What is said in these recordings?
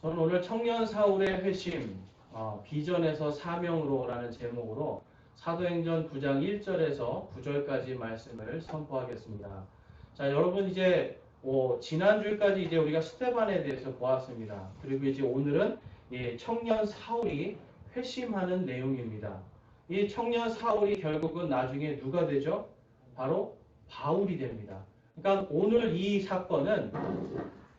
저는 오늘 청년 사울의 회심, 비전에서 사명으로라는 제목으로 사도행전 9장 1절에서 9절까지 말씀을 선포하겠습니다. 자, 여러분 이제 지난주까지 이제 우리가 스데반에 대해서 보았습니다. 그리고 이제 오늘은 청년 사울이 회심하는 내용입니다. 이 청년 사울이 결국은 나중에 누가 되죠? 바로 바울이 됩니다. 그러니까 오늘 이 사건은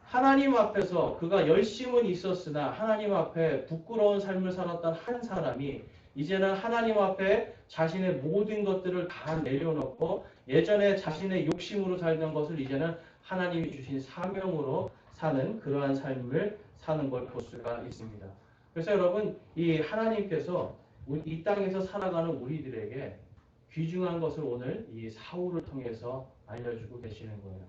하나님 앞에서 그가 열심은 있었으나 하나님 앞에 부끄러운 삶을 살았던 한 사람이 이제는 하나님 앞에 자신의 모든 것들을 다 내려놓고 예전에 자신의 욕심으로 살던 것을 이제는 하나님이 주신 사명으로 사는 그러한 삶을 사는 걸 볼 수가 있습니다. 그래서 여러분, 이 하나님께서 이 땅에서 살아가는 우리들에게 귀중한 것을 오늘 이 사울을 통해서 알려주고 계시는 거예요.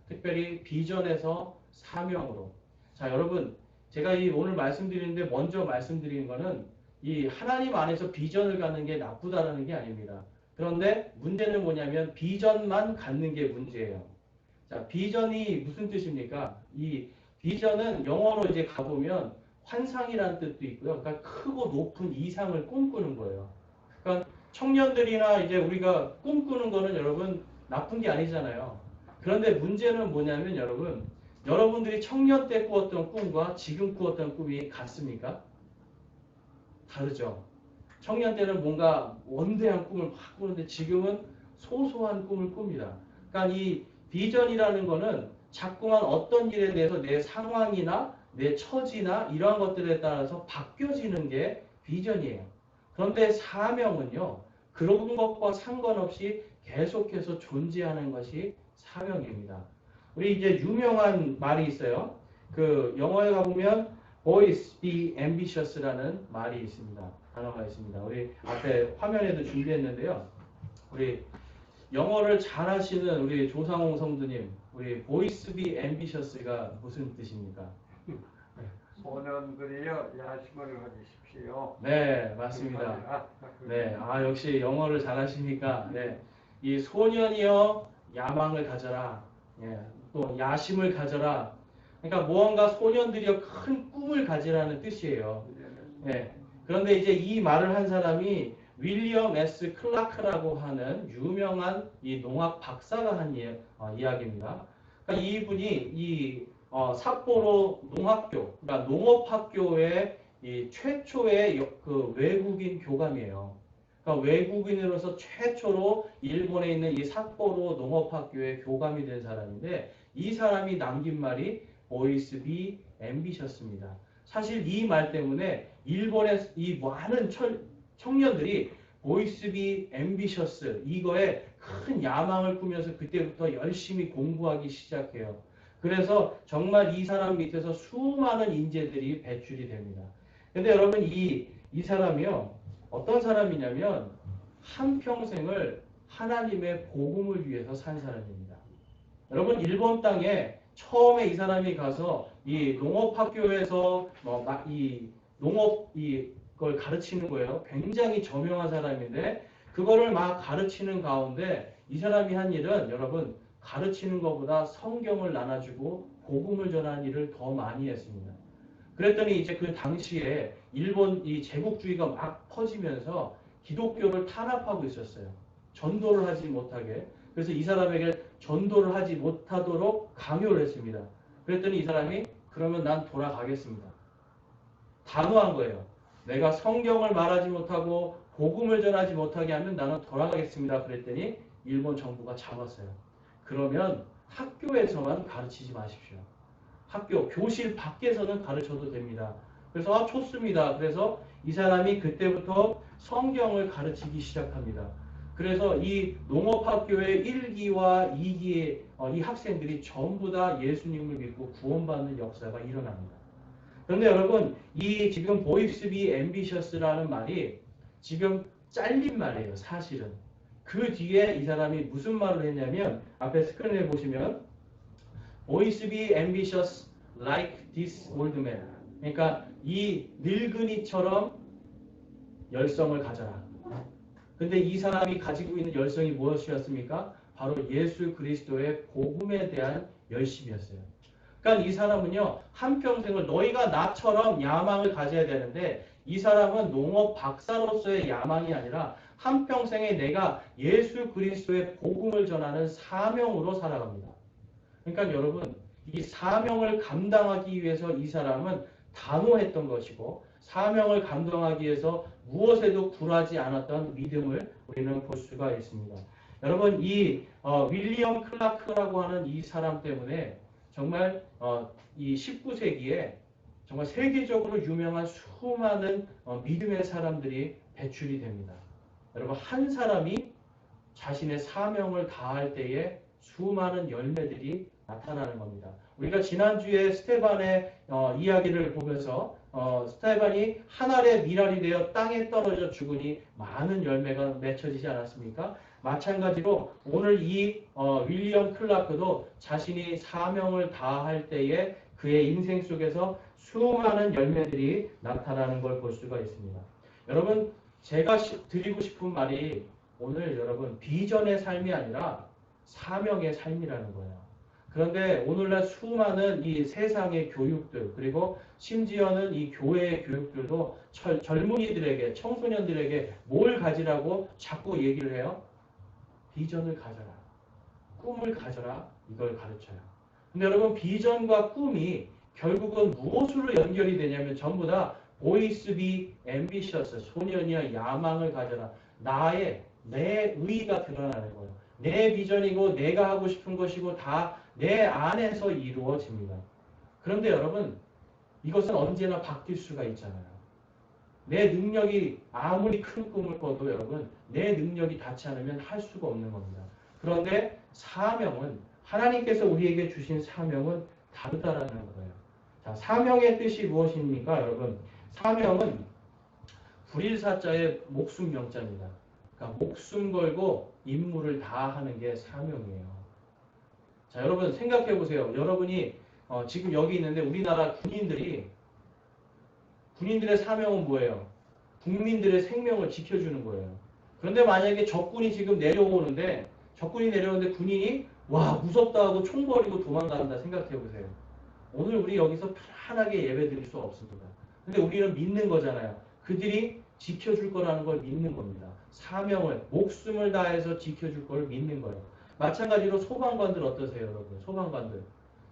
특별히 비전에서 사명으로. 자, 여러분, 제가 오늘 말씀드리는데 먼저 말씀드리는 거는 이 하나님 안에서 비전을 갖는 게 나쁘다라는 게 아닙니다. 그런데 문제는 뭐냐면 비전만 갖는 게 문제예요. 자, 비전이 무슨 뜻입니까? 이 비전은 영어로 이제 가보면 환상이라는 뜻도 있고요. 그러니까 크고 높은 이상을 꿈꾸는 거예요. 그러니까 청년들이나 이제 우리가 꿈꾸는 거는 여러분 나쁜 게 아니잖아요. 그런데 문제는 뭐냐면 여러분들이 청년 때 꾸었던 꿈과 지금 꾸었던 꿈이 같습니까? 다르죠. 청년 때는 뭔가 원대한 꿈을 막 꾸는데 지금은 소소한 꿈을 꿉니다. 그러니까 이 비전이라는 거는 자꾸만 어떤 일에 대해서 내 상황이나 내 처지나 이러한 것들에 따라서 바뀌어지는 게 비전이에요. 그런데 사명은요, 그런 것과 상관없이 계속해서 존재하는 것이 사명입니다. 우리 이제 유명한 말이 있어요. 그 영어에 가보면 Always be ambitious라는 말이 있습니다. 단어가 있습니다. 우리 앞에 화면에도 준비했는데요. 우리 영어를 잘하시는 우리 조상홍 성도님, 우리 Always be ambitious가 무슨 뜻입니까? 소년들이여 야심을 가지십시오. 네, 맞습니다. 네, 역시 영어를 잘하시니까, 네, 이 소년이여 야망을 가져라, 또 야심을 가져라. 그러니까 무언가 소년들이여 큰 꿈을 가지라는 뜻이에요. 네. 그런데 이제 이 말을 한 사람이 윌리엄 S. 클라크라고 하는 유명한 이 농학 박사가 한 이야기입니다. 그러니까 이분이 삿포로 농학교, 그러니까 농업학교의 이 최초의 그 외국인 교감이에요. 그러니까 외국인으로서 최초로 일본에 있는 이 삿포로 농업학교의 교감이 된 사람인데 이 사람이 남긴 말이 Always be ambitious입니다. 사실 이 말 때문에 일본의 이 많은 청년들이 Always be ambitious 이거에 큰 야망을 꾸면서 그때부터 열심히 공부하기 시작해요. 그래서 정말 이 사람 밑에서 수많은 인재들이 배출이 됩니다. 근데 여러분 이 사람이요 어떤 사람이냐면 한평생을 하나님의 복음을 위해서 산 사람입니다. 여러분 일본 땅에 처음에 이 사람이 가서 이 농업학교에서 이 농업 이걸 가르치는 거예요. 굉장히 저명한 사람인데 그거를 막 가르치는 가운데 이 사람이 한 일은 여러분 가르치는 것보다 성경을 나눠주고 복음을 전하는 일을 더 많이 했습니다. 그랬더니 이제 그 당시에 일본 이 제국주의가 막 퍼지면서 기독교를 탄압하고 있었어요. 전도를 하지 못하게. 그래서 이 사람에게 전도를 하지 못하도록 강요를 했습니다. 그랬더니 이 사람이 그러면 난 돌아가겠습니다. 단호한 거예요. 내가 성경을 말하지 못하고 복음을 전하지 못하게 하면 나는 돌아가겠습니다. 그랬더니 일본 정부가 잡았어요. 그러면 학교에서만 가르치지 마십시오. 학교, 교실 밖에서는 가르쳐도 됩니다. 그래서 좋습니다. 그래서 이 사람이 그때부터 성경을 가르치기 시작합니다. 그래서 이 농업학교의 1기와 2기의 이 학생들이 전부 다 예수님을 믿고 구원받는 역사가 일어납니다. 그런데 여러분 이 지금 Always be ambitious라는 말이 지금 잘린 말이에요. 사실은. 그 뒤에 이 사람이 무슨 말을 했냐면 앞에 스크린에 보시면 Always be ambitious like this old man. 그러니까 이 늙은이처럼 열성을 가져라. 근데 이 사람이 가지고 있는 열성이 무엇이었습니까? 바로 예수 그리스도의 복음에 대한 열심이었어요. 그러니까 이 사람은요, 한평생을 너희가 나처럼 야망을 가져야 되는데 이 사람은 농업 박사로서의 야망이 아니라 한평생에 내가 예수 그리스도의 복음을 전하는 사명으로 살아갑니다. 그러니까 여러분, 이 사명을 감당하기 위해서 이 사람은 단호했던 것이고 사명을 감당하기 위해서 무엇에도 굴하지 않았던 믿음을 우리는 볼 수가 있습니다. 여러분, 이 윌리엄 클라크라고 하는 이 사람 때문에 정말 이 19세기에 정말 세계적으로 유명한 수많은 믿음의 사람들이 배출이 됩니다. 여러분, 한 사람이 자신의 사명을 다할 때에 수많은 열매들이 나타나는 겁니다. 우리가 지난주에 스테반의 이야기를 보면서 스테반이 한 알의 미랄이 되어 땅에 떨어져 죽으니 많은 열매가 맺혀지지 않았습니까? 마찬가지로 오늘 이 윌리엄 클라크도 자신이 사명을 다할 때에 그의 인생 속에서 수많은 열매들이 나타나는 걸 볼 수가 있습니다. 여러분, 제가 드리고 싶은 말이 오늘 여러분 비전의 삶이 아니라 사명의 삶이라는 거예요. 그런데 오늘날 수많은 이 세상의 교육들 그리고 심지어는 이 교회의 교육들도 젊은이들에게 청소년들에게 뭘 가지라고 자꾸 얘기를 해요? 비전을 가져라. 꿈을 가져라. 이걸 가르쳐요. 근데 여러분 비전과 꿈이 결국은 무엇으로 연결이 되냐면 전부 다 boys be ambitious. 소년이야 야망을 가져라. 내 의의가 드러나는 거예요. 내 비전이고 내가 하고 싶은 것이고 다 내 안에서 이루어집니다. 그런데 여러분 이것은 언제나 바뀔 수가 있잖아요. 내 능력이 아무리 큰 꿈을 꿔도 여러분 내 능력이 닿지 않으면 할 수가 없는 겁니다. 그런데 사명은 하나님께서 우리에게 주신 사명은 다르다라는 거예요. 자, 사명의 뜻이 무엇입니까? 여러분 사명은 불일사자의 목숨 명자입니다. 그러니까 목숨 걸고 임무를 다하는 게 사명이에요. 자, 여러분 생각해 보세요. 여러분이 지금 여기 있는데 우리나라 군인들의 사명은 뭐예요? 국민들의 생명을 지켜주는 거예요. 그런데 만약에 적군이 지금 내려오는데 군인이 와 무섭다 하고 총 버리고 도망간다 생각해 보세요. 오늘 우리 여기서 편안하게 예배 드릴 수 없습니다. 근데 우리는 믿는 거잖아요. 그들이 지켜줄 거라는 걸 믿는 겁니다. 사명을 목숨을 다해서 지켜줄 걸 믿는 거예요. 마찬가지로 소방관들 어떠세요, 여러분?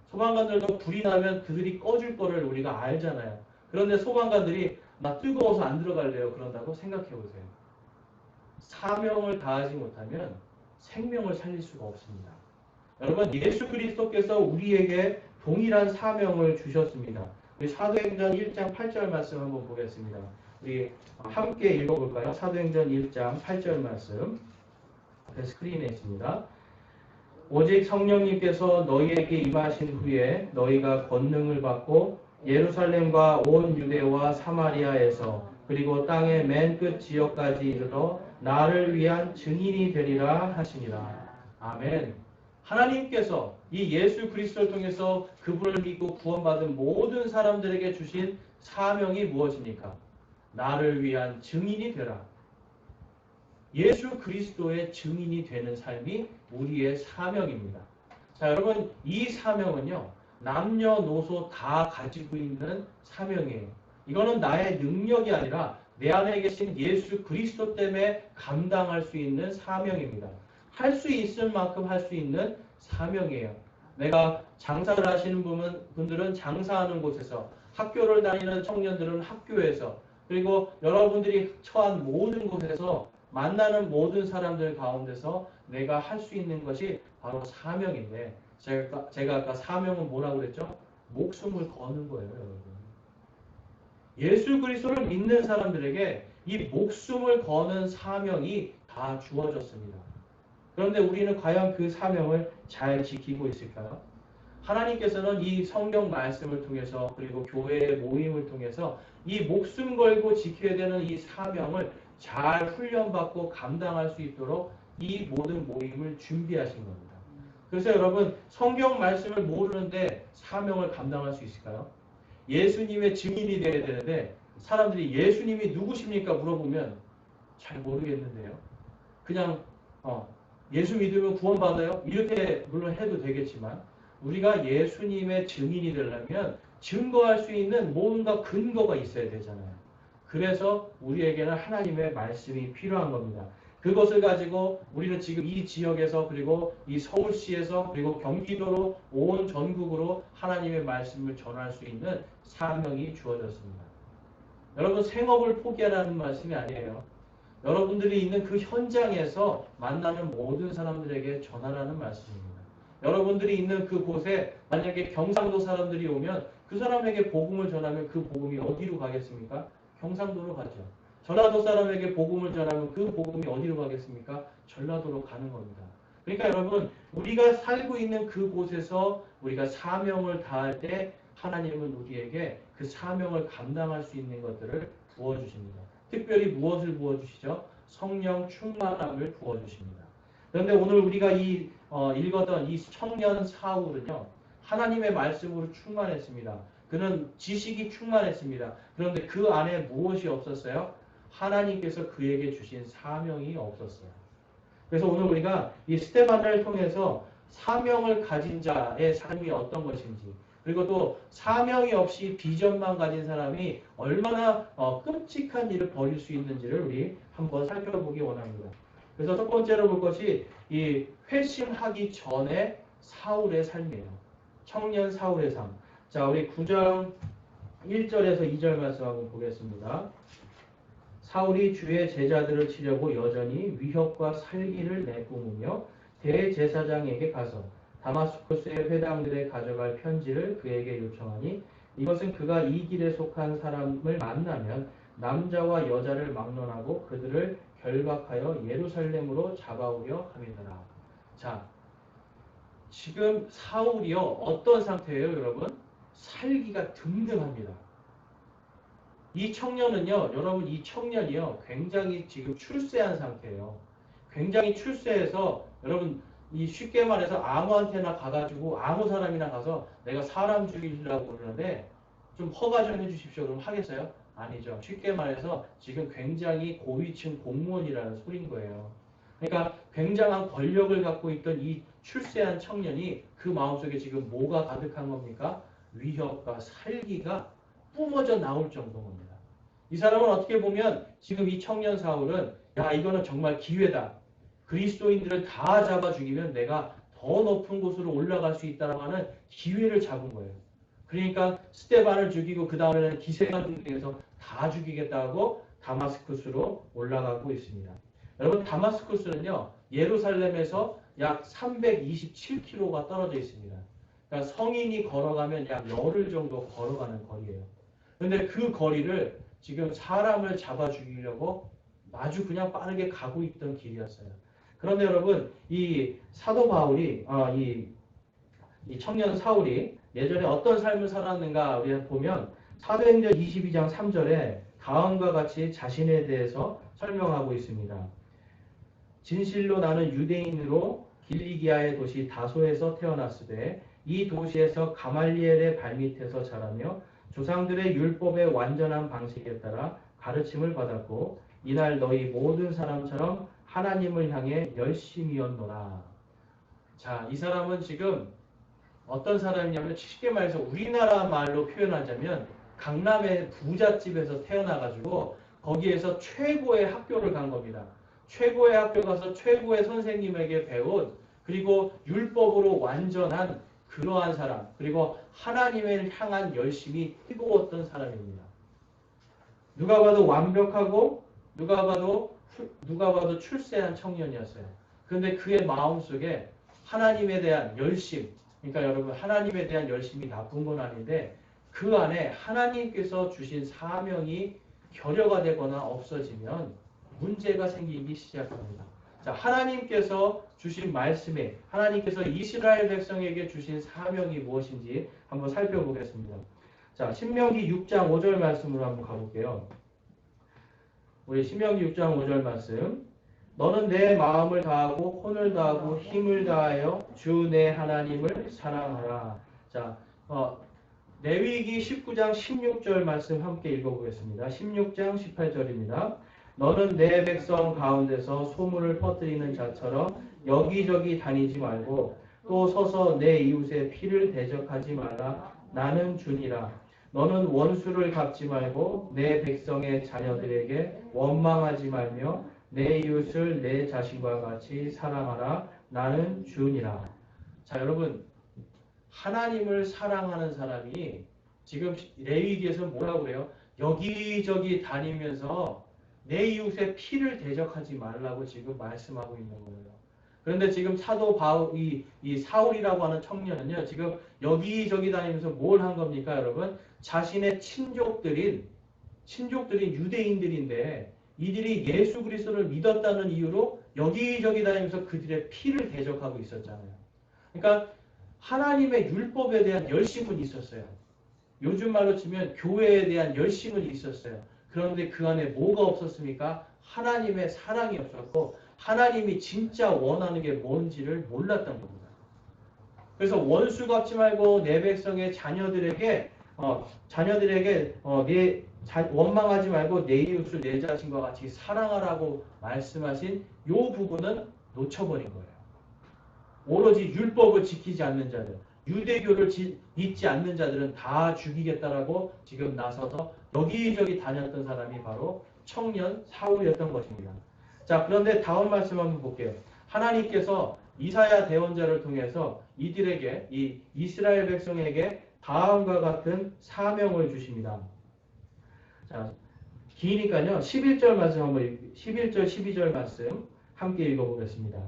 소방관들도 불이 나면 그들이 꺼줄 거를 우리가 알잖아요. 그런데 소방관들이 나 뜨거워서 안 들어갈래요. 그런다고 생각해 보세요. 사명을 다하지 못하면 생명을 살릴 수가 없습니다. 여러분, 예수 그리스도께서 우리에게 동일한 사명을 주셨습니다. 우리 사도행전 1장 8절 말씀 한번 보겠습니다. 우리 함께 읽어볼까요? 사도행전 1장 8절 말씀. 스크린에 있습니다. 오직 성령님께서 너희에게 임하신 후에 너희가 권능을 받고 예루살렘과 온 유대와 사마리아에서 그리고 땅의 맨 끝 지역까지 이르러 나를 위한 증인이 되리라 하시니라. 아멘. 하나님께서 이 예수 그리스도를 통해서 그분을 믿고 구원받은 모든 사람들에게 주신 사명이 무엇입니까? 나를 위한 증인이 되라. 예수 그리스도의 증인이 되는 삶이 우리의 사명입니다. 자, 여러분 이 사명은요. 남녀노소 다 가지고 있는 사명이에요. 이거는 나의 능력이 아니라 내 안에 계신 예수 그리스도 때문에 감당할 수 있는 사명입니다. 할 수 있을 만큼 할 수 있는 사명이에요. 내가 장사를 하시는 분들은 장사하는 곳에서, 학교를 다니는 청년들은 학교에서, 그리고 여러분들이 처한 모든 곳에서 만나는 모든 사람들 가운데서 내가 할 수 있는 것이 바로 사명인데 제가 아까 사명은 뭐라고 그랬죠? 목숨을 거는 거예요, 여러분. 예수 그리스도를 믿는 사람들에게 이 목숨을 거는 사명이 다 주어졌습니다. 그런데 우리는 과연 그 사명을 잘 지키고 있을까요? 하나님께서는 이 성경 말씀을 통해서 그리고 교회의 모임을 통해서 이 목숨 걸고 지켜야 되는 이 사명을 잘 훈련받고 감당할 수 있도록 이 모든 모임을 준비하신 겁니다. 그래서 여러분 성경 말씀을 모르는데 사명을 감당할 수 있을까요? 예수님의 증인이 되어야 되는데 사람들이 예수님이 누구십니까? 물어보면 잘 모르겠는데요. 그냥 예수 믿으면 구원받아요? 이렇게 물론 해도 되겠지만 우리가 예수님의 증인이 되려면 증거할 수 있는 뭔가 근거가 있어야 되잖아요. 그래서 우리에게는 하나님의 말씀이 필요한 겁니다. 그것을 가지고 우리는 지금 이 지역에서 그리고 이 서울시에서 그리고 경기도로 온 전국으로 하나님의 말씀을 전할 수 있는 사명이 주어졌습니다. 여러분 생업을 포기하라는 말씀이 아니에요. 여러분들이 있는 그 현장에서 만나는 모든 사람들에게 전하라는 말씀입니다. 여러분들이 있는 그곳에 만약에 경상도 사람들이 오면 그 사람에게 복음을 전하면 그 복음이 어디로 가겠습니까? 경상도로 가죠. 전라도 사람에게 복음을 전하면 그 복음이 어디로 가겠습니까? 전라도로 가는 겁니다. 그러니까 여러분 우리가 살고 있는 그곳에서 우리가 사명을 다할 때 하나님은 우리에게 그 사명을 감당할 수 있는 것들을 부어주십니다. 특별히 무엇을 부어주시죠? 성령 충만함을 부어주십니다. 그런데 오늘 우리가 읽었던 이 청년 사울은요. 하나님의 말씀으로 충만했습니다. 그는 지식이 충만했습니다. 그런데 그 안에 무엇이 없었어요? 하나님께서 그에게 주신 사명이 없었어요. 그래서 오늘 우리가 이 스데반을 통해서 사명을 가진 자의 삶이 어떤 것인지 그리고 또 사명이 없이 비전만 가진 사람이 얼마나 끔찍한 일을 벌일 수 있는지를 우리 한번 살펴보기 원합니다. 그래서 첫 번째로 볼 것이 이 회심하기 전에 사울의 삶이에요. 청년 사울의 삶. 자, 우리 9장 1절에서 2절 말씀 한번 보겠습니다. 사울이 주의 제자들을 치려고 여전히 위협과 살기를 내뿜으며 대제사장에게 가서 다마스쿠스의 회당들에 가져갈 편지를 그에게 요청하니 이것은 그가 이 길에 속한 사람을 만나면 남자와 여자를 막론하고 그들을 결박하여 예루살렘으로 잡아오려 함이더라. 자, 지금 사울이요 어떤 상태예요, 여러분? 살기가 등등합니다. 이 청년은요, 여러분 이 청년이요 굉장히 지금 출세한 상태예요. 굉장히 출세해서 여러분 이 쉽게 말해서 아무한테나 가가지고 아무 사람이나 가서 내가 사람 죽이려고 그러는데 좀 허가 좀 해주십시오. 그럼 하겠어요? 아니죠. 쉽게 말해서 지금 굉장히 고위층 공무원이라는 소린 거예요. 그러니까 굉장한 권력을 갖고 있던 이 출세한 청년이 그 마음속에 지금 뭐가 가득한 겁니까? 위협과 살기가 뿜어져 나올 정도인 겁니다. 이 사람은 어떻게 보면 지금 이 청년 사울은 야 이거는 정말 기회다. 그리스도인들을 다 잡아 죽이면 내가 더 높은 곳으로 올라갈 수 있다라고 하는 기회를 잡은 거예요. 그러니까 스데반을 죽이고 그 다음에는 기생들 중에서 다 죽이겠다고 다마스쿠스로 올라가고 있습니다. 여러분 다마스쿠스는요 예루살렘에서 약 327km가 떨어져 있습니다. 그러니까 성인이 걸어가면 약 열흘 정도 걸어가는 거리예요. 그런데 그 거리를 지금 사람을 잡아 죽이려고 아주 그냥 빠르게 가고 있던 길이었어요. 그런데 여러분 이 사도 바울이 이 청년 사울이 예전에 어떤 삶을 살았는가 우리가 보면 사도행전 22장 3절에 다음과 같이 자신에 대해서 설명하고 있습니다. 진실로 나는 유대인으로 길리기아의 도시 다소에서 태어났으되 이 도시에서 가말리엘의 발밑에서 자라며 조상들의 율법의 완전한 방식에 따라 가르침을 받았고 이날 너희 모든 사람처럼 하나님을 향해 열심이었노라. 자, 이 사람은 지금 어떤 사람이냐면 쉽게 말해서 우리나라 말로 표현하자면 강남의 부잣집에서 태어나가지고 거기에서 최고의 학교를 간 겁니다. 최고의 학교 가서 최고의 선생님에게 배운 그리고 율법으로 완전한 그러한 사람 그리고 하나님을 향한 열심이 뜨거웠던 사람입니다. 누가 봐도 완벽하고 누가 봐도 출세한 청년이었어요. 그런데 그의 마음속에 하나님에 대한 열심, 그러니까 여러분 하나님에 대한 열심이 나쁜 건 아닌데 그 안에 하나님께서 주신 사명이 결여가 되거나 없어지면 문제가 생기기 시작합니다. 자, 하나님께서 주신 말씀에 하나님께서 이스라엘 백성에게 주신 사명이 무엇인지 한번 살펴보겠습니다. 자, 신명기 6장 5절 말씀으로 한번 가볼게요. 우리 신명기 6장 5절 말씀. 너는 내 마음을 다하고 혼을 다하고 힘을 다하여 주 내 하나님을 사랑하라. 자, 레위기 19장 16절 말씀 함께 읽어보겠습니다. 16장 18절입니다. 너는 내 백성 가운데서 소문을 퍼뜨리는 자처럼 여기저기 다니지 말고 또 서서 내 이웃의 피를 대적하지 말라. 나는 주니라. 너는 원수를 갚지 말고 내 백성의 자녀들에게 원망하지 말며 내 이웃을 내 자신과 같이 사랑하라. 나는 주니라. 자, 여러분, 하나님을 사랑하는 사람이 지금 레위기에서 뭐라고 그래요? 여기저기 다니면서 내 이웃의 피를 대적하지 말라고 지금 말씀하고 있는 거예요. 그런데 지금 사도 이 사울이라고 하는 청년은요, 지금 여기저기 다니면서 뭘 한 겁니까, 여러분? 자신의 친족들인 유대인들인데 이들이 예수 그리스도를 믿었다는 이유로 여기저기 다니면서 그들의 피를 대적하고 있었잖아요. 그러니까 하나님의 율법에 대한 열심은 있었어요. 요즘 말로 치면 교회에 대한 열심은 있었어요. 그런데 그 안에 뭐가 없었습니까? 하나님의 사랑이 없었고 하나님이 진짜 원하는 게 뭔지를 몰랐던 겁니다. 그래서 원수 갚지 말고 내 백성의 자녀들에게 원망하지 말고 내 이웃을 내 자신과 같이 사랑하라고 말씀하신 이 부분은 놓쳐버린 거예요. 오로지 율법을 지키지 않는 자들, 유대교를 믿지 않는 자들은 다 죽이겠다라고 지금 나서서 여기저기 다녔던 사람이 바로 청년 사울이었던 것입니다. 자, 그런데 다음 말씀 한번 볼게요. 하나님께서 이사야 대언자를 통해서 이들에게, 이 이스라엘 백성에게 다음과 같은 사명을 주십니다. 자, 기니까요. 11절 말씀 한번 11절 12절 말씀 함께 읽어보겠습니다.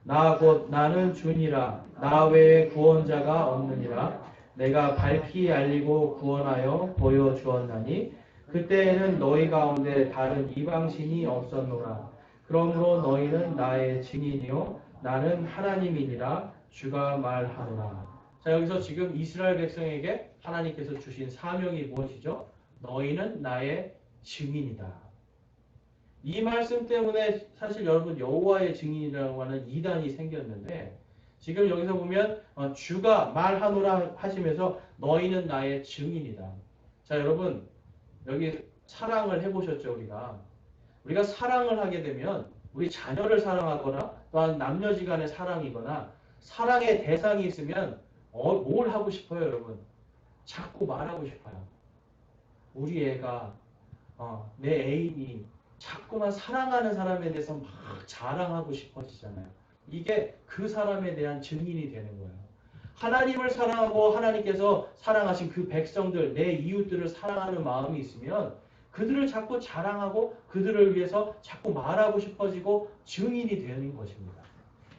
나 곧 나는 주니라. 나 외에 구원자가 없느니라. 내가 밝히 알리고 구원하여 보여주었나니 그때에는 너희 가운데 다른 이방신이 없었노라. 그러므로 너희는 나의 증인이요 나는 하나님이니라. 주가 말하노라. 자, 여기서 지금 이스라엘 백성에게 하나님께서 주신 사명이 무엇이죠? 너희는 나의 증인이다. 이 말씀 때문에 사실 여러분 여호와의 증인이라고 하는 이단이 생겼는데 지금 여기서 보면 주가 말하노라 하시면서 너희는 나의 증인이다. 자, 여러분 여기 사랑을 해보셨죠? 우리가 사랑을 하게 되면 우리 자녀를 사랑하거나 또한 남녀지간의 사랑이거나 사랑의 대상이 있으면 뭘 하고 싶어요, 여러분? 자꾸 말하고 싶어요. 우리 애가 내 애인이 자꾸만 사랑하는 사람에 대해서 막 자랑하고 싶어지잖아요. 이게 그 사람에 대한 증인이 되는 거예요. 하나님을 사랑하고 하나님께서 사랑하신 그 백성들, 내 이웃들을 사랑하는 마음이 있으면 그들을 자꾸 자랑하고 그들을 위해서 자꾸 말하고 싶어지고 증인이 되는 것입니다.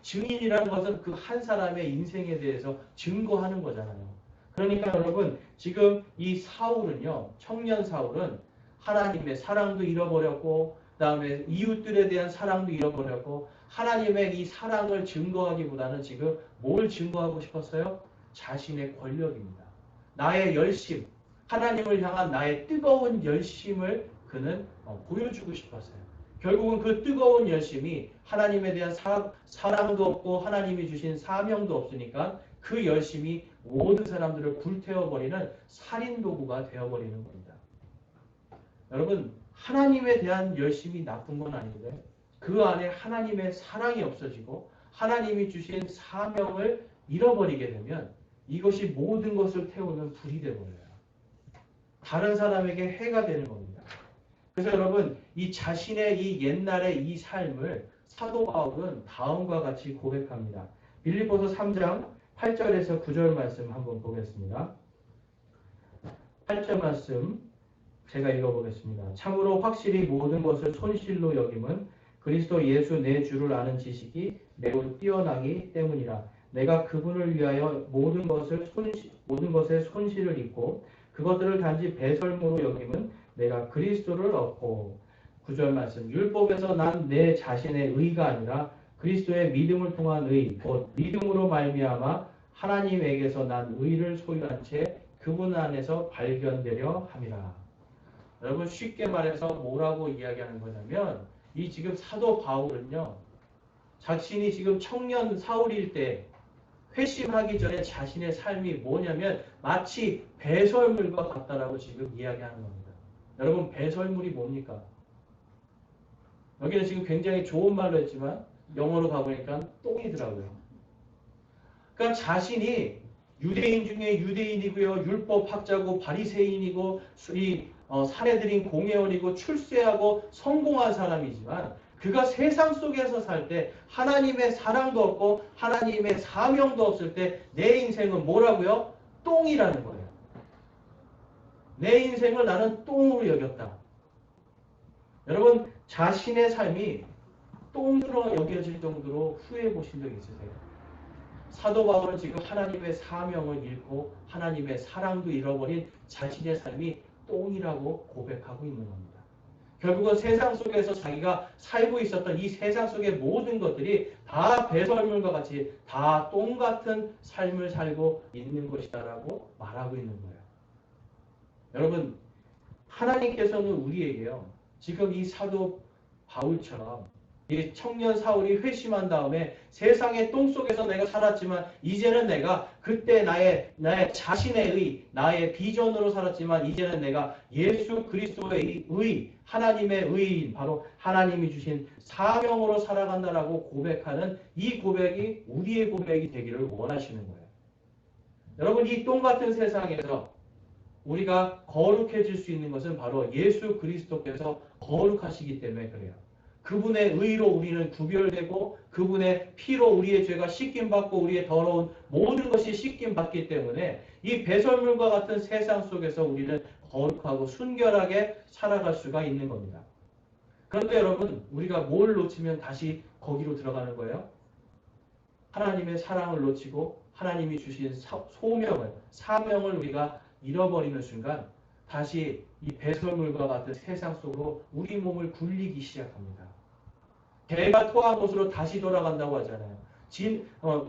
증인이라는 것은 그 한 사람의 인생에 대해서 증거하는 거잖아요. 그러니까 여러분 지금 이 사울은요, 청년 사울은 하나님의 사랑도 잃어버렸고 그 다음에 이웃들에 대한 사랑도 잃어버렸고 하나님의 이 사랑을 증거하기보다는 지금 뭘 증거하고 싶었어요? 자신의 권력입니다. 나의 열심, 하나님을 향한 나의 뜨거운 열심을 그는 보여주고 싶었어요. 결국은 그 뜨거운 열심이 하나님에 대한 사랑도 없고 하나님이 주신 사명도 없으니까 그 열심이 모든 사람들을 불태워버리는 살인도구가 되어버리는 겁니다. 여러분 하나님에 대한 열심이 나쁜 건 아닌데 그 안에 하나님의 사랑이 없어지고 하나님이 주신 사명을 잃어버리게 되면 이것이 모든 것을 태우는 불이 되어버려요. 다른 사람에게 해가 되는 겁니다. 그래서 여러분 이 자신의 이 옛날의 이 삶을 사도 바울은 다음과 같이 고백합니다. 빌립보서 3장 8절에서 9절 말씀 한번 보겠습니다. 8절 말씀 제가 읽어보겠습니다. 참으로 확실히 모든 것을 손실로 여김은 그리스도 예수 내 주를 아는 지식이 매우 뛰어나기 때문이라. 내가 그분을 위하여 모든 것에 손실을 입고 그것들을 단지 배설물로 여김은 내가 그리스도를 얻고. 9절 말씀 율법에서 난 내 자신의 의가 아니라 그리스도의 믿음을 통한 의 곧 믿음으로 말미암아 하나님에게서 난 의를 소유한 채 그분 안에서 발견되려 함이라. 여러분 쉽게 말해서 뭐라고 이야기하는 거냐면 이 지금 사도 바울은요 자신이 지금 청년 사울일 때 회심하기 전에 자신의 삶이 뭐냐면 마치 배설물과 같다라고 지금 이야기하는 겁니다. 여러분 배설물이 뭡니까? 여기는 지금 굉장히 좋은 말로 했지만 영어로 가보니까 똥이더라고요. 그러니까 자신이 유대인 중에 유대인이고요, 율법학자고 바리새인이고 사내들인 공회원이고 출세하고 성공한 사람이지만 그가 세상 속에서 살 때 하나님의 사랑도 없고 하나님의 사명도 없을 때 내 인생은 뭐라고요? 똥이라는 거예요. 내 인생을 나는 똥으로 여겼다. 여러분 자신의 삶이 똥으로 여겨질 정도로 후회해 보신 적 있으세요? 사도 바울은 지금 하나님의 사명을 잃고 하나님의 사랑도 잃어버린 자신의 삶이 똥이라고 고백하고 있는 겁니다. 결국은 세상 속에서 자기가 살고 있었던 이 세상 속의 모든 것들이 다 배설물과 같이 다 똥 같은 삶을 살고 있는 것이다라고 말하고 있는 거예요. 여러분 하나님께서는 우리에게요. 지금 이 사도 바울처럼 이 청년 사울이 회심한 다음에 세상의 똥 속에서 내가 살았지만 이제는 내가 그때 나의 자신의 의, 나의 비전으로 살았지만 이제는 내가 예수 그리스도의 의, 하나님의 의인, 바로 하나님이 주신 사명으로 살아간다라고 고백하는 이 고백이 우리의 고백이 되기를 원하시는 거예요. 여러분 이 똥 같은 세상에서 우리가 거룩해질 수 있는 것은 바로 예수 그리스도께서 거룩하시기 때문에 그래요. 그분의 의로 우리는 구별되고 그분의 피로 우리의 죄가 씻김받고 우리의 더러운 모든 것이 씻김받기 때문에 이 배설물과 같은 세상 속에서 우리는 거룩하고 순결하게 살아갈 수가 있는 겁니다. 그런데 여러분 우리가 뭘 놓치면 다시 거기로 들어가는 거예요? 하나님의 사랑을 놓치고 하나님이 주신 소명을, 사명을 우리가 잃어버리는 순간 다시 이 배설물과 같은 세상 속으로 우리 몸을 굴리기 시작합니다. 개가 토한 곳으로 다시 돌아간다고 하잖아요.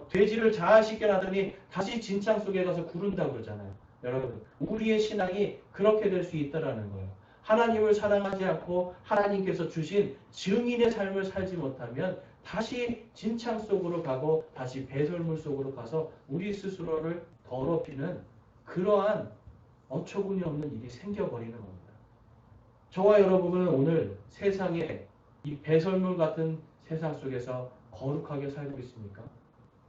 돼지를 잘 씻겨놨더니 다시 진창 속에 가서 구른다고 그러잖아요. 여러분, 우리의 신앙이 그렇게 될 수 있다라는 거예요. 하나님을 사랑하지 않고 하나님께서 주신 증인의 삶을 살지 못하면 다시 진창 속으로 가고 다시 배설물 속으로 가서 우리 스스로를 더럽히는 그러한 어처구니 없는 일이 생겨버리는 겁니다. 저와 여러분은 오늘 세상에 이 배설물 같은 세상 속에서 거룩하게 살고 있습니까?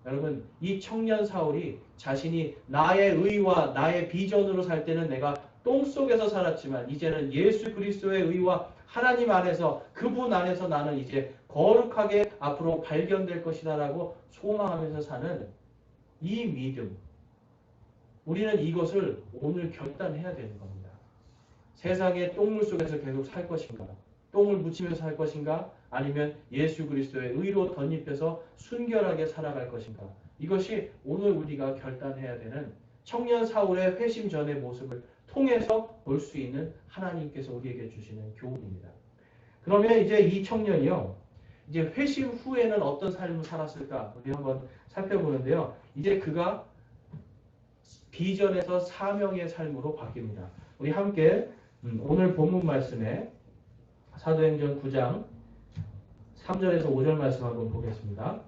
여러분, 이 청년 사울이 자신이 나의 의와 나의 비전으로 살 때는 내가 똥 속에서 살았지만 이제는 예수 그리스도의 의와 하나님 안에서 그분 안에서 나는 이제 거룩하게 앞으로 발견될 것이다라고 소망하면서 사는 이 믿음. 우리는 이것을 오늘 결단해야 되는 겁니다. 세상의 똥물 속에서 계속 살 것인가? 똥을 묻히면서 살 것인가? 아니면 예수 그리스도의 의로 덧입혀서 순결하게 살아갈 것인가? 이것이 오늘 우리가 결단해야 되는 청년 사울의 회심 전의 모습을 통해서 볼 수 있는 하나님께서 우리에게 주시는 교훈입니다. 그러면 이제 이 청년이요. 이제 회심 후에는 어떤 삶을 살았을까? 우리 한번 살펴보는데요. 이제 그가 비전에서 사명의 삶으로 바뀝니다. 우리 함께 오늘 본문 말씀에 사도행전 9장 3절에서 5절 말씀 한번 보겠습니다.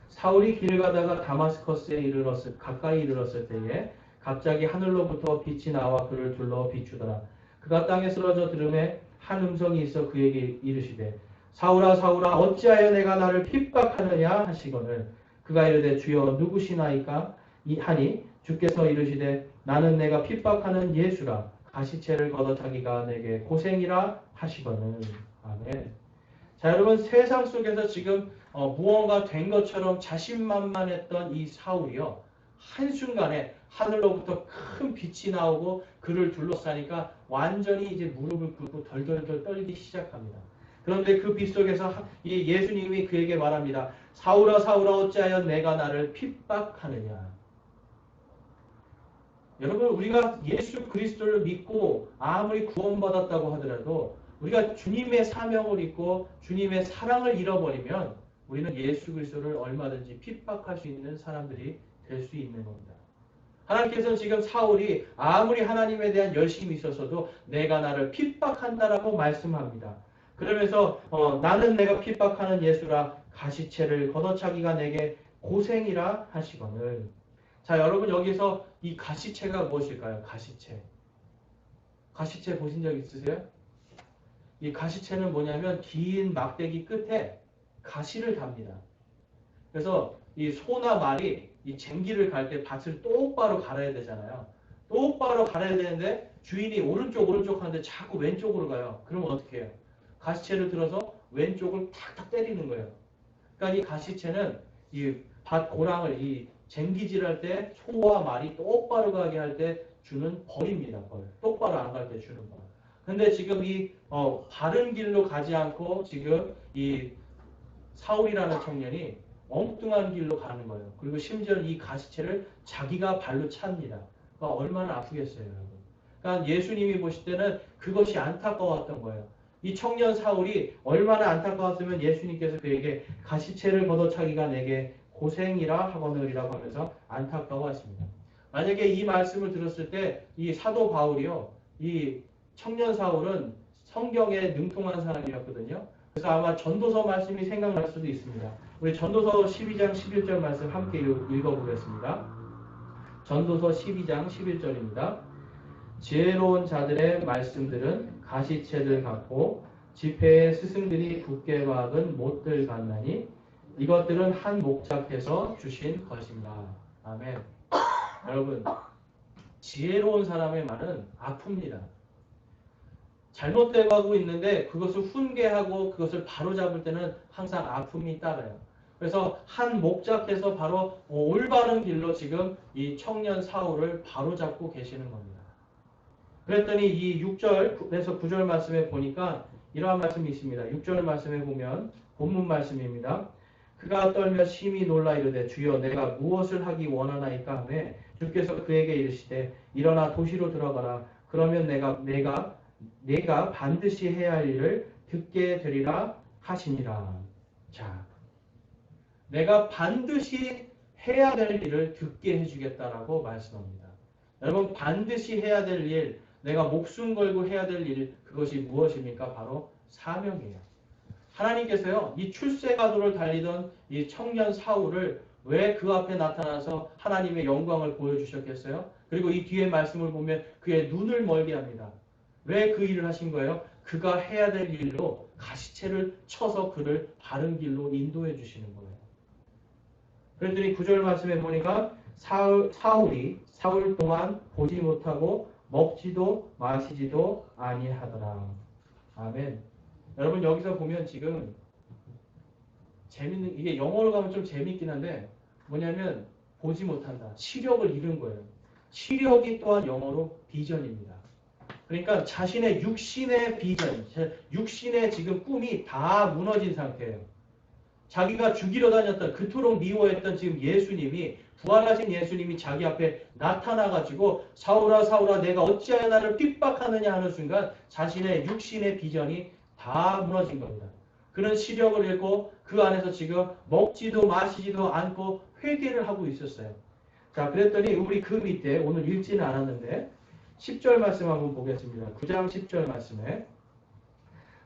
사울이 길을 가다가 다마스커스에 가까이 이르렀을 때에 갑자기 하늘로부터 빛이 나와 그를 둘러 비추더라. 그가 땅에 쓰러져 들음에 한 음성이 있어 그에게 이르시되 사울아 사울아 어찌하여 내가 나를 핍박하느냐 하시거늘 그가 이르되 주여 누구시나이까 하니 주께서 이르시되 나는 내가 핍박하는 예수라 가시체를 걷어차기가 내게 고생이라 하시거늘. 아멘. 자 여러분 세상 속에서 지금 무언가 된 것처럼 자신만만했던 이 사울이요. 한순간에 하늘로부터 큰 빛이 나오고 그를 둘러싸니까 완전히 이제 무릎을 꿇고 덜덜덜 떨기 시작합니다. 그런데 그 빛 속에서 예수님이 그에게 말합니다. 사울아 사울아 어찌하여 내가 나를 핍박하느냐. 여러분 우리가 예수 그리스도를 믿고 아무리 구원받았다고 하더라도 우리가 주님의 사명을 잊고 주님의 사랑을 잃어버리면 우리는 예수 그리스도를 얼마든지 핍박할 수 있는 사람들이 될 수 있는 겁니다. 하나님께서는 지금 사울이 아무리 하나님에 대한 열심이 있었어도 내가 나를 핍박한다라고 말씀합니다. 그러면서 나는 내가 핍박하는 예수라 가시체를 걷어차기가 내게 고생이라 하시거늘. 자 여러분 여기서 이 가시체가 무엇일까요? 가시체. 가시체 보신 적 있으세요? 이 가시체는 뭐냐면 긴 막대기 끝에 가시를 답니다. 그래서 이 소나 말이 이 쟁기를 갈 때 밭을 똑바로 갈아야 되잖아요. 똑바로 갈아야 되는데 주인이 오른쪽 하는데 자꾸 왼쪽으로 가요. 그러면 어떻게 해요? 가시채를 들어서 왼쪽을 탁탁 때리는 거예요. 그러니까 이 가시채는 이 밭 고랑을 이 쟁기질할 때 소와 말이 똑바로 가게 할 때 주는 벌입니다. 벌. 똑바로 안 갈 때 주는 벌. 근데 지금 이 바른 길로 가지 않고 지금 이 사울이라는 청년이 엉뚱한 길로 가는 거예요. 그리고 심지어 이 가시채를 자기가 발로 찹니다. 그러니까 얼마나 아프겠어요, 여러분. 그러니까 예수님이 보실 때는 그것이 안타까웠던 거예요. 이 청년 사울이 얼마나 안타까웠으면 예수님께서 그에게 가시채를 걷어차기가 내게 고생이라 하거느리라고 하면서 안타까워하십니다. 만약에 이 말씀을 들었을 때 이 사도 바울이요, 이 청년 사울은 성경에 능통한 사람이었거든요. 그래서 아마 전도서 말씀이 생각날 수도 있습니다. 우리 전도서 12장 11절 말씀 함께 읽어보겠습니다. 전도서 12장 11절입니다. 지혜로운 자들의 말씀들은 가시채들 같고 지폐의 스승들이 굳게 박은 못들 같나니 이것들은 한 목작해서 주신 것입니다. 아멘. 여러분, 지혜로운 사람의 말은 아픕니다. 잘못되어 가고 있는데 그것을 훈계하고 그것을 바로잡을 때는 항상 아픔이 따라요. 그래서 한 목작해서 바로 올바른 길로 지금 이 청년 사울을 바로잡고 계시는 겁니다. 그랬더니 이 6절에서 9절 말씀에 보니까 이러한 말씀이 있습니다. 6절 말씀에 보면 본문 말씀입니다. 그가 떨며 심히 놀라 이르되 주여 내가 무엇을 하기 원하나이까 하며 주께서 그에게 이르시되 일어나 도시로 들어가라. 그러면 내가 반드시 해야 할 일을 듣게 되리라 하시니라. 자, 내가 반드시 해야 될 일을 듣게 해주겠다라고 말씀합니다. 여러분, 반드시 해야 될 일, 내가 목숨 걸고 해야 될 일, 그것이 무엇입니까? 바로 사명이에요. 하나님께서요, 이 출세가도를 달리던 이 청년 사울을 왜 그 앞에 나타나서 하나님의 영광을 보여주셨겠어요? 그리고 이 뒤에 말씀을 보면 그의 눈을 멀게 합니다. 왜 그 일을 하신 거예요? 그가 해야 될 일로 가시채를 쳐서 그를 바른 길로 인도해 주시는 거예요. 그랬더니 9절 말씀에 보니까 사울이 사흘 동안 보지 못하고 먹지도 마시지도 아니하더라. 아멘. 여러분, 여기서 보면 지금 재밌는, 이게 영어로 가면 좀 재밌긴 한데 뭐냐면 보지 못한다. 시력을 잃은 거예요. 시력이 또한 영어로 비전입니다. 그러니까 자신의 육신의 비전, 육신의 지금 꿈이 다 무너진 상태예요. 자기가 죽이러 다녔던, 그토록 미워했던 지금 예수님이, 부활하신 예수님이 자기 앞에 나타나가지고 사울아 사울아 내가 어찌하여 나를 핍박하느냐 하는 순간 자신의 육신의 비전이 다 무너진 겁니다. 그런 시력을 잃고 그 안에서 지금 먹지도 마시지도 않고 회개를 하고 있었어요. 자, 그랬더니 우리 그 밑에 오늘 읽지는 않았는데 10절 말씀 한번 보겠습니다. 9장 10절 말씀에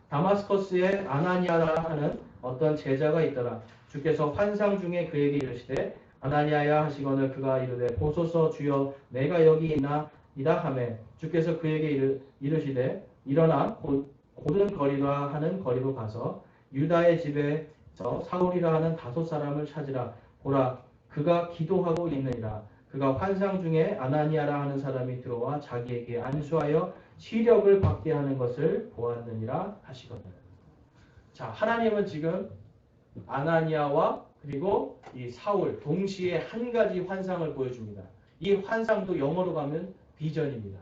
다마스커스에 아나니아라 하는 어떤 제자가 있더라. 주께서 환상 중에 그에게 이르시되 아나니아야 하시거늘 그가 이르되 보소서 주여 내가 여기 있나이다 하매 주께서 그에게 이르시되 일어나 고든 거리라 하는 거리로 가서 유다의 집에서 사울이라 하는 5사람을 찾으라. 보라 그가 기도하고 있느니라. 그가 환상 중에 아나니아라 하는 사람이 들어와 자기에게 안수하여 시력을 받게 하는 것을 보았느니라 하시거든. 자, 하나님은 지금 아나니아와 그리고 이 사울 동시에 한 가지 환상을 보여줍니다. 이 환상도 영어로 가면 비전입니다.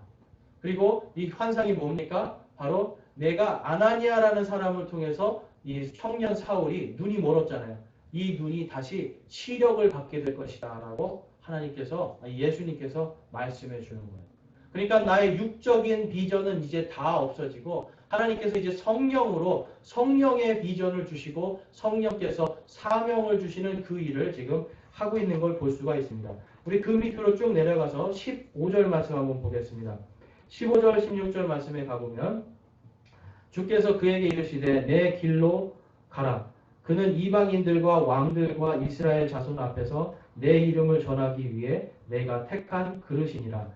그리고 이 환상이 뭡니까? 바로 내가 아나니아라는 사람을 통해서 이 청년 사울이 눈이 멀었잖아요. 이 눈이 다시 시력을 받게 될 것이다 라고 하나님께서, 예수님께서 말씀해 주는 거예요. 그러니까 나의 육적인 비전은 이제 다 없어지고 하나님께서 이제 성령으로 성령의 비전을 주시고 성령께서 사명을 주시는 그 일을 지금 하고 있는 걸 볼 수가 있습니다. 우리 그 밑으로 쭉 내려가서 15절 말씀 한번 보겠습니다. 15절 16절 말씀에 가보면 주께서 그에게 이르시되 내 길로 가라. 그는 이방인들과 왕들과 이스라엘 자손 앞에서 내 이름을 전하기 위해 내가 택한 그릇이니라.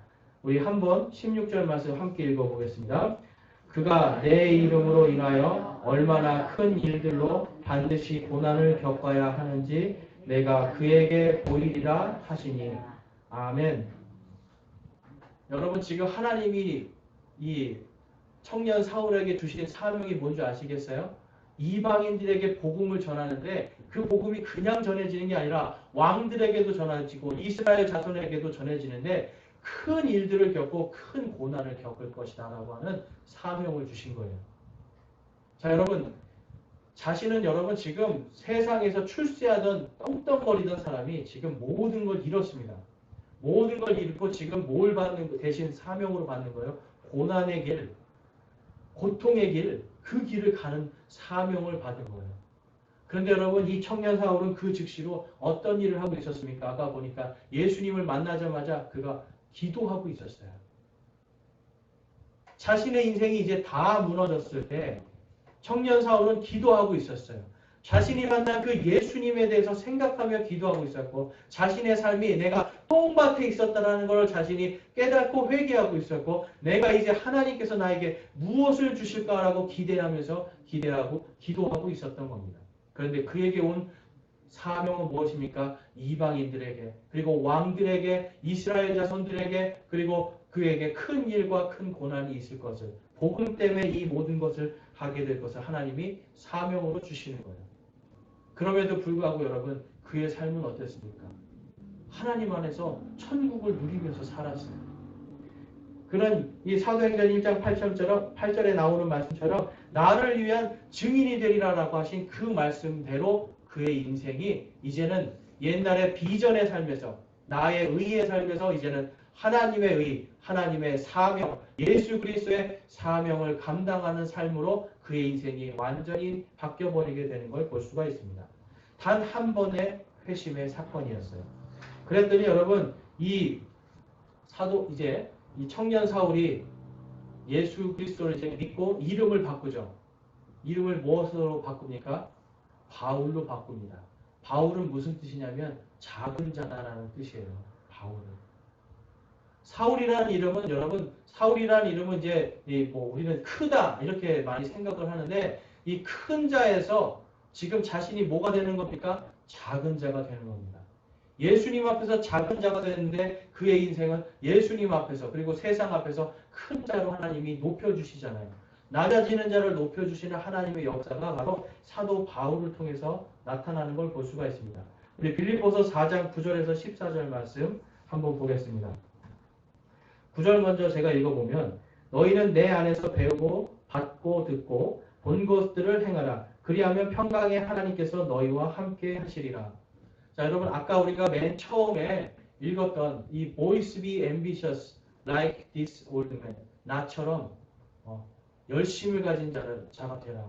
우리 한번 16절 말씀 함께 읽어보겠습니다. 그가 내 이름으로 인하여 얼마나 큰 일들로 반드시 고난을 겪어야 하는지 내가 그에게 보이리라 하시니. 아멘. 여러분 지금 하나님이 이 청년 사울에게 주신 사명이 뭔지 아시겠어요? 이방인들에게 복음을 전하는데 그 복음이 그냥 전해지는 게 아니라 왕들에게도 전해지고 이스라엘 자손에게도 전해지는데 큰 일들을 겪고 큰 고난을 겪을 것이다 라고 하는 사명을 주신 거예요. 자, 여러분 자신은 여러분 지금 세상에서 출세하던 떵떵거리던 사람이 지금 모든 걸 잃었습니다. 모든 걸 잃고 지금 뭘 받는 대신 사명으로 받는 거예요? 고난의 길, 고통의 길, 그 길을 가는 사명을 받은 거예요. 그런데 여러분 이 청년 사울은 그 즉시로 어떤 일을 하고 있었습니까? 아까 보니까 예수님을 만나자마자 그가 기도하고 있었어요. 자신의 인생이 이제 다 무너졌을 때 청년 사울은 기도하고 있었어요. 자신이 만난 그 예수님에 대해서 생각하며 기도하고 있었고 자신의 삶이 내가 똥밭에 있었다는 걸 자신이 깨닫고 회개하고 있었고 내가 이제 하나님께서 나에게 무엇을 주실까라고 기대하고 기도하고 있었던 겁니다. 그런데 그에게 온 사명은 무엇입니까? 이방인들에게 그리고 왕들에게 이스라엘 자손들에게 그리고 그에게 큰 일과 큰 고난이 있을 것을 복음 때문에 이 모든 것을 하게 될 것을 하나님이 사명으로 주시는 거예요. 그럼에도 불구하고 여러분 그의 삶은 어땠습니까? 하나님 안에서 천국을 누리면서 살았어요. 그런 이 사도행전 1장 8절에 나오는 말씀처럼 나를 위한 증인이 되리라라고 하신 그 말씀대로 그의 인생이 이제는 옛날에 비전의 삶에서 나의 의의 삶에서 이제는 하나님의 의, 하나님의 사명, 예수 그리스도의 사명을 감당하는 삶으로 그의 인생이 완전히 바뀌어버리게 되는 걸 볼 수가 있습니다. 단 한 번의 회심의 사건이었어요. 그랬더니 여러분 이 청년 사울이 예수 그리스도를 이제 믿고 이름을 바꾸죠. 이름을 무엇으로 바꿉니까? 바울로 바꿉니다. 바울은 무슨 뜻이냐면 작은 자다라는 뜻이에요. 바울은. 사울이라는 이름은 여러분 사울이라는 이름은 이제 우리는 크다 이렇게 많이 생각을 하는데 이 큰 자에서 지금 자신이 뭐가 되는 겁니까? 작은 자가 되는 겁니다. 예수님 앞에서 작은 자가 되는데 그의 인생은 예수님 앞에서 그리고 세상 앞에서 큰 자로 하나님이 높여주시잖아요. 낮아지는 자를 높여주시는 하나님의 역사가 바로 사도 바울을 통해서 나타나는 걸 볼 수가 있습니다. 우리 빌립보서 4장 9절에서 14절 말씀 한번 보겠습니다. 9절 먼저 제가 읽어보면 너희는 내 안에서 배우고 받고 듣고 본 것들을 행하라. 그리하면 평강의 하나님께서 너희와 함께 하시리라. 자, 여러분 아까 우리가 맨 처음에 읽었던 이 boys be ambitious like this old man 나처럼 열심을 가진 자가 되라.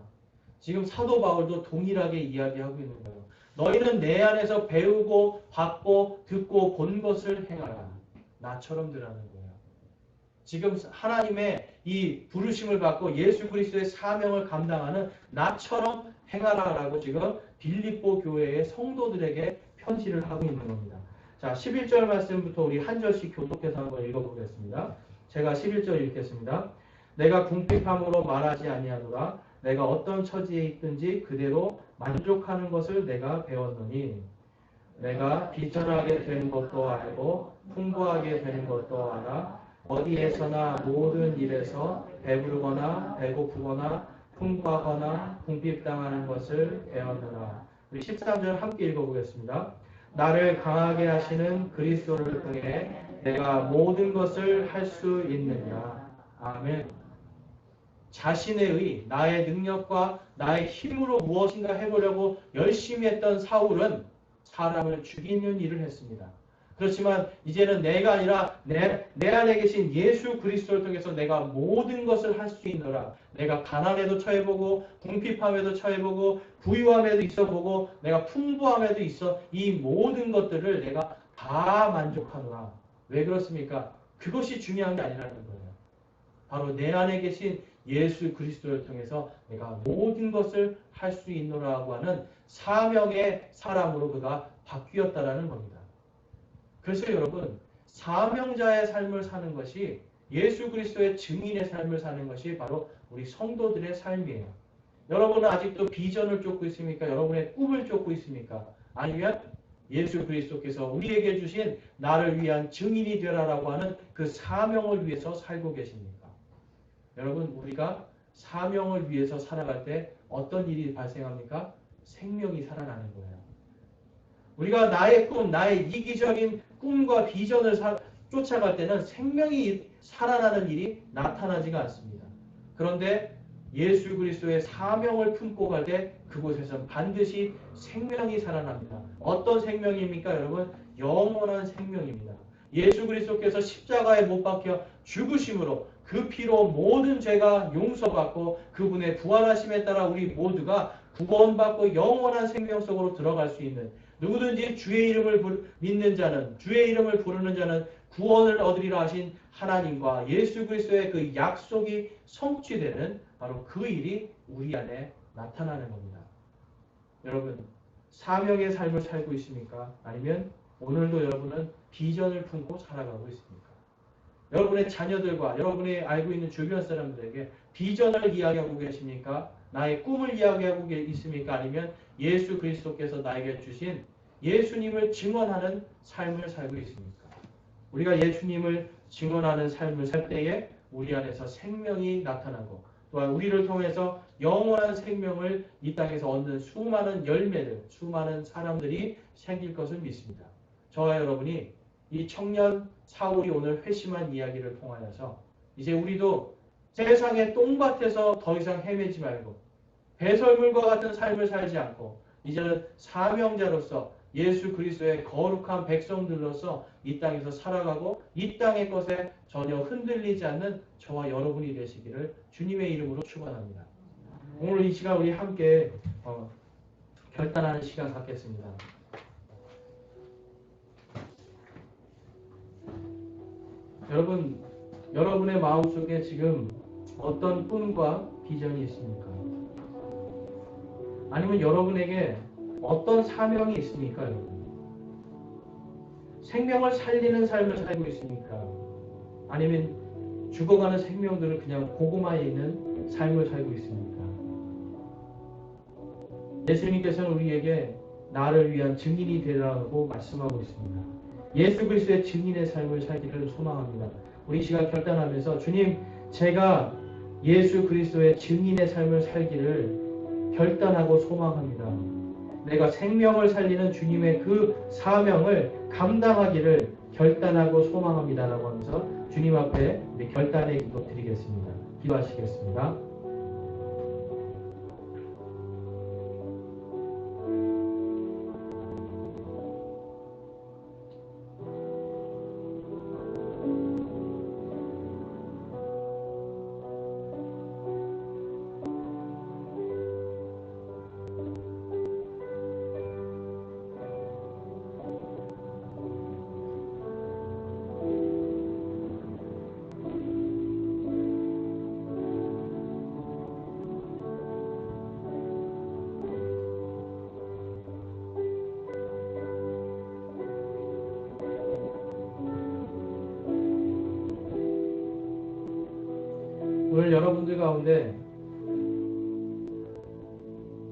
지금 사도 바울도 동일하게 이야기하고 있는 거예요. 너희는 내 안에서 배우고 받고 듣고 본 것을 행하라. 나처럼 되라는 거예요. 지금 하나님의 이 부르심을 받고 예수 그리스도의 사명을 감당하는 나처럼 행하라라고 지금 빌립보 교회의 성도들에게 편지를 하고 있는 겁니다. 자, 11절 말씀부터 우리 한 절씩 교독해서 한번 읽어보겠습니다. 제가 11절 읽겠습니다. 내가 궁핍함으로 말하지 아니하노라. 내가 어떤 처지에 있든지 그대로 만족하는 것을 내가 배웠노니 내가 비천하게 되는 것도 알고 풍부하게 되는 것도 알아. 어디에서나 모든 일에서 배부르거나 배고프거나 풍부하거나 궁핍당하는 것을 배웠노라. 우리 13절 함께 읽어보겠습니다. 나를 강하게 하시는 그리스도를 통해 내가 모든 것을 할 수 있느니라. 아멘. 자신의 의, 나의 능력과 나의 힘으로 무엇인가 해보려고 열심히 했던 사울은 사람을 죽이는 일을 했습니다. 그렇지만 이제는 내가 아니라 내 안에 계신 예수 그리스도를 통해서 내가 모든 것을 할 수 있노라. 내가 가난에도 처해보고 궁핍함에도 처해보고 부유함에도 있어보고 내가 풍부함에도 있어 이 모든 것들을 내가 다 만족하노라. 왜 그렇습니까? 그것이 중요한 게 아니라는 거예요. 바로 내 안에 계신 예수 그리스도를 통해서 내가 모든 것을 할 수 있노라고 하는 사명의 사람으로 그가 바뀌었다라는 겁니다. 그래서 여러분 사명자의 삶을 사는 것이 예수 그리스도의 증인의 삶을 사는 것이 바로 우리 성도들의 삶이에요. 여러분은 아직도 비전을 쫓고 있습니까? 여러분의 꿈을 쫓고 있습니까? 아니면 예수 그리스도께서 우리에게 주신 나를 위한 증인이 되라라고 하는 그 사명을 위해서 살고 계십니까? 여러분, 우리가 사명을 위해서 살아갈 때 어떤 일이 발생합니까? 생명이 살아나는 거예요. 우리가 나의 꿈, 나의 이기적인 꿈과 비전을 쫓아갈 때는 생명이 살아나는 일이 나타나지가 않습니다. 그런데 예수 그리스도의 사명을 품고 갈 때 그곳에선 반드시 생명이 살아납니다. 어떤 생명입니까, 여러분? 영원한 생명입니다. 예수 그리스도께서 십자가에 못 박혀 죽으심으로 그 피로 모든 죄가 용서받고 그분의 부활하심에 따라 우리 모두가 구원받고 영원한 생명 속으로 들어갈 수 있는, 누구든지 주의 이름을 믿는 자는, 주의 이름을 부르는 자는 구원을 얻으리라 하신 하나님과 예수 그리스도의 그 약속이 성취되는 바로 그 일이 우리 안에 나타나는 겁니다. 여러분, 사명의 삶을 살고 있습니까? 아니면 오늘도 여러분은 비전을 품고 살아가고 있습니까? 여러분의 자녀들과 여러분이 알고 있는 주변 사람들에게 비전을 이야기하고 계십니까? 나의 꿈을 이야기하고 있습니까? 아니면 예수 그리스도께서 나에게 주신 예수님을 증언하는 삶을 살고 있습니까? 우리가 예수님을 증언하는 삶을 살 때에 우리 안에서 생명이 나타나고 또한 우리를 통해서 영원한 생명을 이 땅에서 얻는 수많은 열매들, 수많은 사람들이 생길 것을 믿습니다. 저와 여러분이 이 청년 사울이 오늘 회심한 이야기를 통하여서 이제 우리도 세상의 똥밭에서 더 이상 헤매지 말고 배설물과 같은 삶을 살지 않고 이제는 사명자로서 예수 그리스도의 거룩한 백성들로서 이 땅에서 살아가고 이 땅의 것에 전혀 흔들리지 않는 저와 여러분이 되시기를 주님의 이름으로 축원합니다. 오늘 이 시간 우리 함께 결단하는 시간 갖겠습니다. 여러분, 여러분의 마음속에 지금 어떤 꿈과 비전이 있습니까? 아니면 여러분에게 어떤 사명이 있습니까, 여러분? 생명을 살리는 삶을 살고 있습니까? 아니면 죽어가는 생명들을 그냥 고구마에 있는 삶을 살고 있습니까? 예수님께서는 우리에게 나를 위한 증인이 되라고 말씀하고 있습니다. 예수 그리스도의 증인의 삶을 살기를 소망합니다. 우리 이 시간 결단하면서 주님, 제가 예수 그리스도의 증인의 삶을 살기를 결단하고 소망합니다. 내가 생명을 살리는 주님의 그 사명을 감당하기를 결단하고 소망합니다라고 하면서 주님 앞에 우리 결단의 기도 드리겠습니다. 기도하시겠습니다. 오늘 여러분들 가운데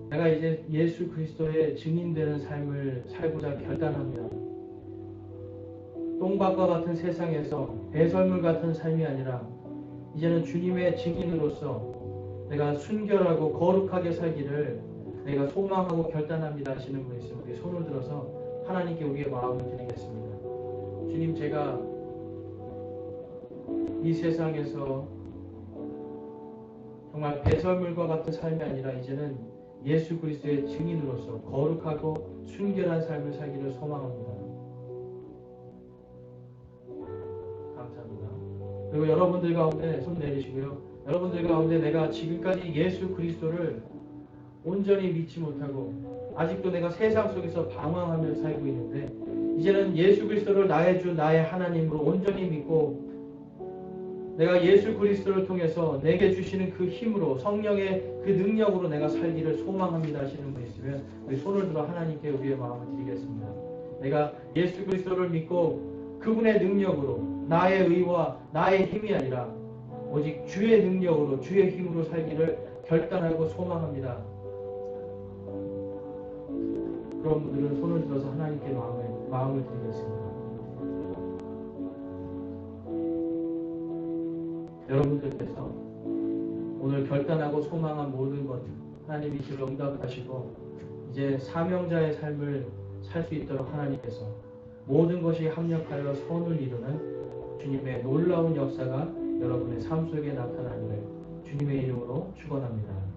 내가 이제 예수 그리스도의 증인되는 삶을 살고자 결단합니다. 똥밭과 같은 세상에서 배설물 같은 삶이 아니라 이제는 주님의 증인으로서 내가 순결하고 거룩하게 살기를 내가 소망하고 결단합니다 하시는 분 있으면 우리 손을 들어서 하나님께 우리의 마음을 드리겠습니다. 주님, 제가 이 세상에서 정말 배설물과 같은 삶이 아니라 이제는 예수 그리스도의 증인으로서 거룩하고 순결한 삶을 살기를 소망합니다. 감사합니다. 그리고 여러분들 가운데 손 내리시고요. 여러분들 가운데 내가 지금까지 예수 그리스도를 온전히 믿지 못하고 아직도 내가 세상 속에서 방황하며 살고 있는데 이제는 예수 그리스도를 나의 주 나의 하나님으로 온전히 믿고 내가 예수 그리스도를 통해서 내게 주시는 그 힘으로 성령의 그 능력으로 내가 살기를 소망합니다 하시는 분 있으면 우리 손을 들어 하나님께 우리의 마음을 드리겠습니다. 내가 예수 그리스도를 믿고 그분의 능력으로 나의 의와 나의 힘이 아니라 오직 주의 능력으로 주의 힘으로 살기를 결단하고 소망합니다. 그런 분들은 손을 들어서 하나님께 마음을 드리겠습니다. 여러분들께서 오늘 결단하고 소망한 모든 것 하나님이 주로 응답하시고 이제 사명자의 삶을 살 수 있도록 하나님께서 모든 것이 합력하여 선을 이루는 주님의 놀라운 역사가 여러분의 삶 속에 나타나기를 주님의 이름으로 축원합니다.